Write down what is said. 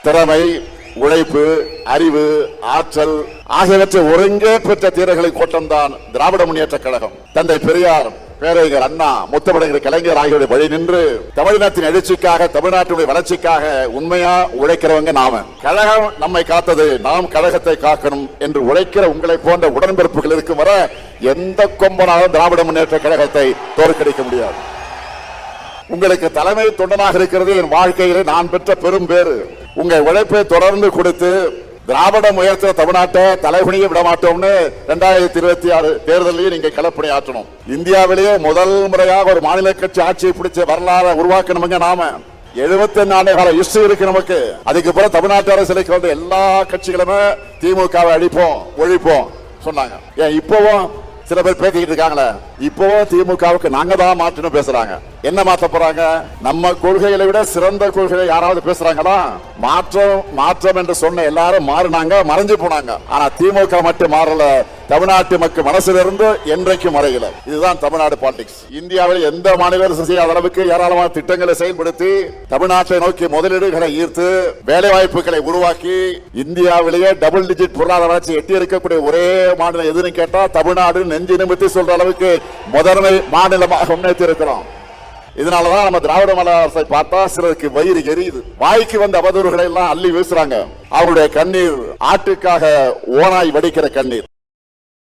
திறமை, உழைப்பு, அறிவு, ஆற்றல் ஆகியவற்றை ஒருங்கே பெற்ற தீரர்களின் கூட்டம்தான் திராவிட முன்னேற்ற கழகம். தந்தை பெரியார், பேரறிஞர் அண்ணா, முத்தமிழர் கலைஞர் ஆகியோருடைய வழி நின்று தமிழினத்தின் எழுச்சிக்காக, தமிழ்நாட்டுடைய வளர்ச்சிக்காக உண்மையா உழைக்கிறவங்க நாம. கழகம் நம்மை காத்தது, நாம் கழகத்தை காக்கணும் என்று உழைக்கிற உங்களை போன்ற உடன்பிறப்புகள் இருக்கும் வர எந்த கொம்பனாலும் திராவிட முன்னேற்ற கழகத்தை தோற்கடிக்க முடியாது. உங்களுக்கு தலைமை தொண்டனாக இருக்கிறது என் வாழ்க்கையிலே நான் பெற்ற பெரும் பேறு. உங்கள் உழைப்பை தொடர்ந்து கொடுத்து திராவிட முயற்சிய தமிழ்நாட்டை தலைகுனிய விட மாட்டோம்னு 2026 தேர்தலையும் நீங்க களப்பணி ஆற்றணும். இந்தியாவிலேயே முதல் முறையாக ஒரு மாநில கட்சி ஆட்சியை பிடிச்ச வரலாறு உருவாக்கணுங்க நாம. 75 ஆண்டு கால ஹிஸ்டரி இருக்கு நமக்கு. அதுக்கு பிறகு தமிழ்நாட்டு அரசியலுக்கு வந்து எல்லா கட்சிகளுமே திமுகவை அழிப்போம், ஒழிப்போம் சொன்னாங்க. ஏன் இப்பவும் சில பேர் பேசிக்கிட்டு இருக்காங்களே, இப்பவும் திமுகவுக்கு நாங்க தான் மாற்றணும் பேசுறாங்க. என்ன மாற்ற போறாங்க? நம்ம கொள்கைகளை விட சிறந்த கொள்கையை யாராவது பேசுறாங்களா? மாற்றம் மாற்றம் என்று சொன்ன எல்லாரும் மாறினாங்க, மறைஞ்சு போனாங்க. ஆனா திமுக மட்டும் மாறல. தமிழ்நாட்டு மக்கள் மனசுல இருந்து என்றைக்கும் மறையல. இதுதான் தமிழ்நாடு பாலிடிக்ஸ். இந்தியாவில் எந்த மாநில அரசு செய்யாத அளவுக்கு ஏராளமான திட்டங்களை செயல்படுத்தி தமிழ்நாட்டை நோக்கி முதலீடுகளை ஈர்த்து வேலை வாய்ப்புகளை உருவாக்கி இந்தியாவிலேயே டபுள் டிஜிட் பொருளாதார வளர்ச்சி எட்டி இருக்கக்கூடிய ஒரே மாநிலம் எதுன்னு கேட்டா தமிழ்நாடு நெஞ்சு நிமித்தி சொல்ற அளவுக்கு முதன்மை மாநிலமாக முன்னேற்றி இருக்கிறோம். இதனாலதான் நம்ம திராவிட மாடல் அரசை பார்த்தா சிலருக்கு வயிறு எரியுது. வாய்க்கு வந்த அவதூறுகளை எல்லாம் அள்ளி வீசுறாங்க. அவருடைய கண்ணீர் ஆட்டுக்காக ஓனாய் வடிக்கிற கண்ணீர்.